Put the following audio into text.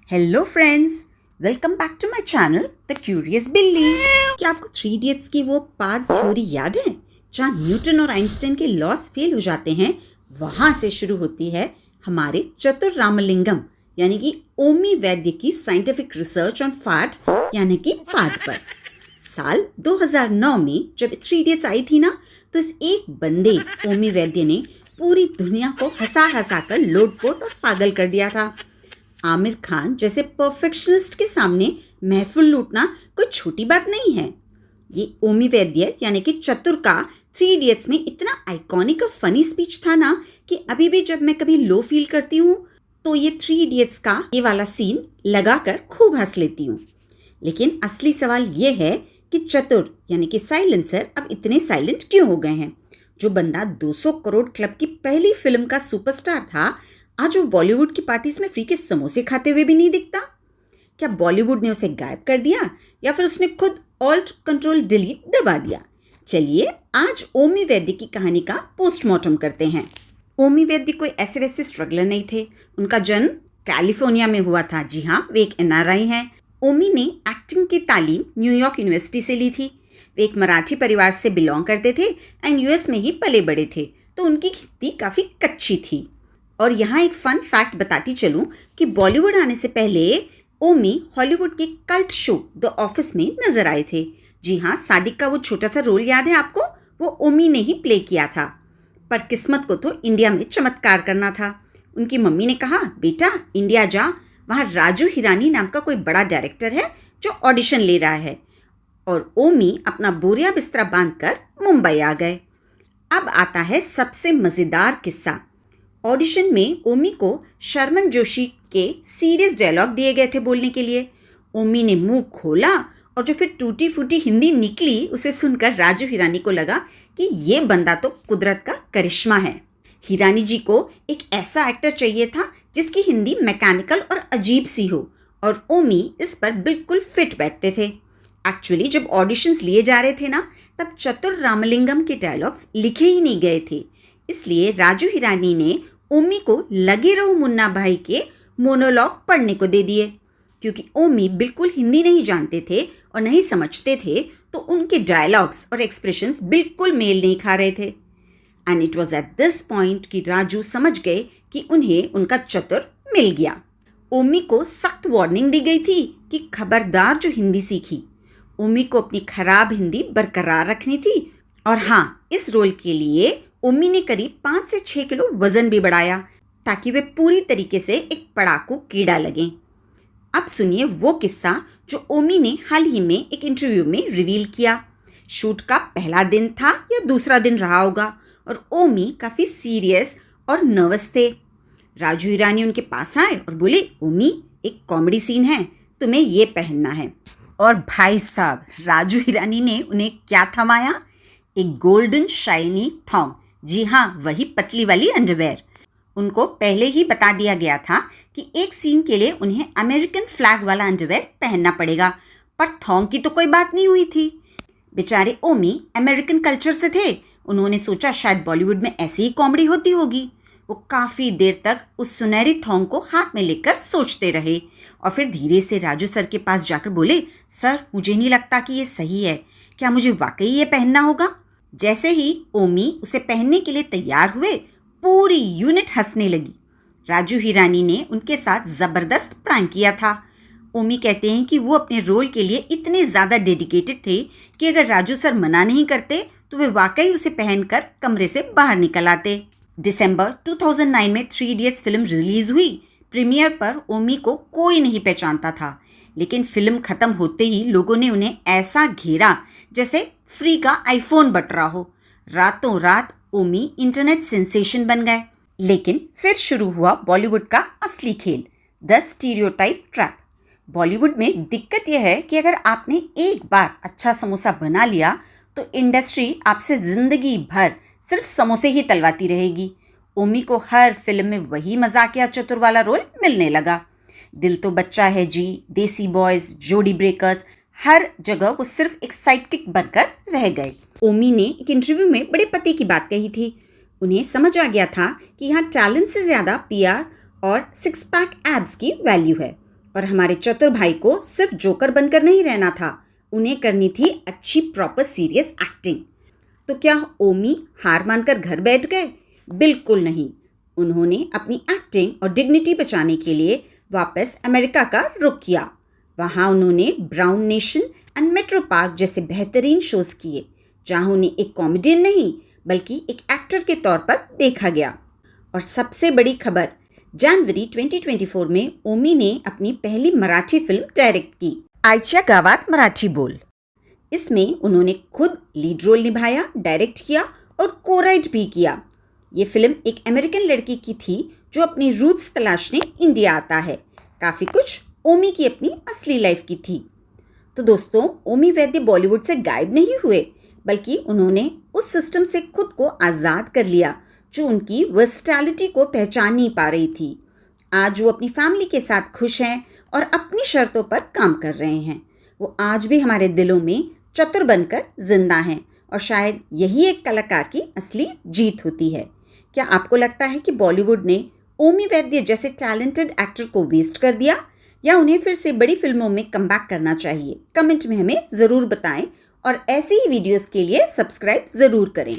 Hello friends, welcome back to my channel the curious Billi. क्या आपको three idiots की वो पाथ थ्योरी याद है जहाँ न्यूटन और आइंस्टाइन के लॉस फेल हो जाते हैं? वहाँ से शुरू होती है हमारे चतुर रामलिंगम यानी कि ओमी वैद्य की साइंटिफिक रिसर्च ऑन फैट यानी कि पाद पर। साल 2009 में जब थ्री इडियट्स आई थी ना, तो इस एक बंदे ओमी वैद्य ने पूरी दुनिया को हंसा हंसा कर लोटपोट और पागल कर दिया था। आमिर खान जैसे परफेक्शनिस्ट के सामने महफिल लूटना कोई छोटी बात नहीं है। ये ओमी वैद्य यानी कि चतुर का थ्री इडियट्स में इतना आइकॉनिक और फनी स्पीच था ना कि अभी भी जब मैं कभी लो फील करती हूँ तो ये थ्री इडियट्स का ये वाला सीन लगाकर खूब हंस लेती हूँ। लेकिन असली सवाल ये है कि चतुर यानी कि साइलेंसर अब इतने साइलेंट क्यों हो गए हैं? जो बंदा 200 करोड़ क्लब की पहली फिल्म का सुपरस्टार था, आज वो बॉलीवुड की पार्टीज में फ्री के समोसे खाते हुए भी नहीं दिखता। क्या बॉलीवुड ने उसे गायब कर दिया या फिर उसने खुद ऑल्ट कंट्रोल डिलीट दबा दिया? चलिए आज ओमी वैद्य की कहानी का पोस्टमार्टम करते हैं। ओमी वैद्य कोई ऐसे वैसे स्ट्रगलर नहीं थे। उनका जन्म कैलिफोर्निया में हुआ था। जी हाँ, वे एक एनआरआई हैं। ओमी ने एक्टिंग की तालीम न्यूयॉर्क यूनिवर्सिटी से ली थी। वे एक मराठी परिवार से बिलोंग करते थे एंड यूएस में ही पले बड़े थे, तो उनकी हिंदी काफ़ी कच्ची थी। और यहाँ एक फन फैक्ट बताती चलूँ कि बॉलीवुड आने से पहले ओमी हॉलीवुड के कल्ट शो द ऑफिस में नजर आए थे। जी हाँ, सादिक का वो छोटा सा रोल याद है आपको? वो ओमी ने ही प्ले किया था। पर किस्मत को तो इंडिया में चमत्कार करना था। उनकी मम्मी ने कहा, बेटा इंडिया जा, वहाँ राजू हिरानी नाम का कोई बड़ा डायरेक्टर है जो ऑडिशन ले रहा है। और ओमी अपना बोरिया बिस्तरा बांधकर मुंबई आ गए। अब आता है सबसे मज़ेदार किस्सा। ऑडिशन में ओमी को शर्मन जोशी के सीरियस डायलॉग दिए गए थे बोलने के लिए। ओमी ने मुंह खोला और जो फिर टूटी फूटी हिंदी निकली उसे सुनकर राजू हिरानी को लगा कि ये बंदा तो कुदरत का करिश्मा है। हिरानी जी को एक ऐसा एक्टर चाहिए था जिसकी हिंदी मैकेनिकल और अजीब सी हो, और ओमी इस पर बिल्कुल फिट बैठते थे। एक्चुअली जब ऑडिशंस लिए जा रहे थे ना, तब चतुर रामलिंगम के डायलॉग्स लिखे ही नहीं गए थे। इसलिए राजू हिरानी ने ओमी को लगे रहो मुन्ना भाई के मोनोलॉग पढ़ने को दे दिए। क्योंकि ओमी बिल्कुल हिंदी नहीं जानते थे और नहीं समझते थे, तो उनके डायलॉग्स और एक्सप्रेशंस बिल्कुल मेल नहीं खा रहे थे। And it was at this point कि राजू समझ गए कि उन्हें उनका चतुर मिल गया। ओमी को सख्त वार्निंग दी गई थी कि खबरदार जो हिंदी सीखी। ओमी को अपनी खराब हिंदी बरकरार रखनी थी। और हाँ, इस रोल के लिए ओमी ने करीब 5 से 6 किलो वजन भी बढ़ाया ताकि वे पूरी तरीके से एक पड़ाकू कीड़ा लगें। अब सुनिए वो किस्सा जो ओमी ने हाल ही में एक इंटरव्यू में रिवील किया। शूट का पहला दिन था या दूसरा दिन रहा होगा और ओमी काफ़ी सीरियस और नर्वस थे। राजू हिरानी उनके पास आए और बोले, ओमी एक कॉमेडी सीन है, तुम्हें ये पहनना है। और भाई साहब, राजू हिरानी ने उन्हें क्या थमाया? एक गोल्डन शाइनी थॉन्ग। जी हाँ, वही पतली वाली अंडरवेयर। उनको पहले ही बता दिया गया था कि एक सीन के लिए उन्हें अमेरिकन फ्लैग वाला अंडरवेयर पहनना पड़ेगा, पर थॉन्ग की तो कोई बात नहीं हुई थी। बेचारे ओमी अमेरिकन कल्चर से थे। उन्होंने सोचा शायद बॉलीवुड में ऐसी ही कॉमेडी होती होगी। वो काफ़ी देर तक उस सुनहरी थॉन्ग को हाथ में लेकर सोचते रहे और फिर धीरे से राजू सर के पास जाकर बोले, सर मुझे नहीं लगता कि ये सही है, क्या मुझे वाकई ये पहनना होगा? जैसे ही ओमी उसे पहनने के लिए तैयार हुए, पूरी यूनिट हंसने लगी। राजू हिरानी ने उनके साथ ज़बरदस्त प्रैंक किया था। ओमी कहते हैं कि वो अपने रोल के लिए इतने ज़्यादा डेडिकेटेड थे कि अगर राजू सर मना नहीं करते तो वे वाकई उसे पहनकर कमरे से बाहर निकल आते। दिसंबर 2009 में थ्री इडियट्स फिल्म रिलीज़ हुई। प्रीमियर पर ओमी को कोई नहीं पहचानता था, लेकिन फिल्म ख़त्म होते ही लोगों ने उन्हें ऐसा घेरा जैसे फ्री का आईफोन बट रहा हो। रातों रात ओमी इंटरनेट सेंसेशन बन गए। लेकिन फिर शुरू हुआ बॉलीवुड का असली खेल, द स्टीरियोटाइप ट्रैप। बॉलीवुड में दिक्कत यह है कि अगर आपने एक बार अच्छा समोसा बना लिया तो इंडस्ट्री आपसे ज़िंदगी भर सिर्फ समोसे ही तलवाती रहेगी। ओमी को हर फिल्म में वही मजाकिया चतुर वाला रोल मिलने लगा। दिल तो बच्चा है जी, देसी बॉयज़, जोड़ी ब्रेकर्स, हर जगह वो सिर्फ एक साइडकिक बनकर रह गए। ओमी ने एक इंटरव्यू में बड़े पते की बात कही थी। उन्हें समझ आ गया था कि यहाँ टैलेंट से ज़्यादा पीआर और 6 पैक एब्स की वैल्यू है। और हमारे चतुर भाई को सिर्फ जोकर बनकर नहीं रहना था, उन्हें करनी थी अच्छी प्रॉपर सीरियस एक्टिंग। तो क्या ओमी हार मानकर घर बैठ गए? बिल्कुल नहीं। उन्होंने अपनी एक्टिंग और डिग्निटी बचाने के लिए वापस अमेरिका का रुख किया। वहाँ उन्होंने brown nation and metro park जैसे बेहतरीन शोज किए, जहाँ उन्हें एक कॉमेडियन नहीं बल्कि एक एक्टर के तौर पर देखा गया। और सबसे बड़ी खबर, जनवरी 2024 में ओमी ने अपनी पहली मराठी फिल्म डायरेक्ट की, आईच्या गावात मराठी बोल। इसमें उन्होंने खुद लीड रोल निभाया, डायरेक्ट किया और को-राइट भी किया। ये फिल्म एक अमेरिकन लड़की की थी जो अपनी रूट्स तलाशने इंडिया आता है। काफ़ी कुछ ओमी की अपनी असली लाइफ की थी। तो दोस्तों, ओमी वैद्य बॉलीवुड से गायब नहीं हुए, बल्कि उन्होंने उस सिस्टम से खुद को आज़ाद कर लिया जो उनकी वर्सटैलिटी को पहचान नहीं पा रही थी। आज वो अपनी फैमिली के साथ खुश हैं और अपनी शर्तों पर काम कर रहे हैं। वो आज भी हमारे दिलों में चतुर बनकर जिंदा हैं और शायद यही एक कलाकार की असली जीत होती है। क्या आपको लगता है कि बॉलीवुड ने ओमी वैद्य जैसे टैलेंटेड एक्टर को वेस्ट कर दिया, या उन्हें फिर से बड़ी फिल्मों में कमबैक करना चाहिए? कमेंट में हमें ज़रूर बताएं और ऐसी ही वीडियोस के लिए सब्सक्राइब ज़रूर करें।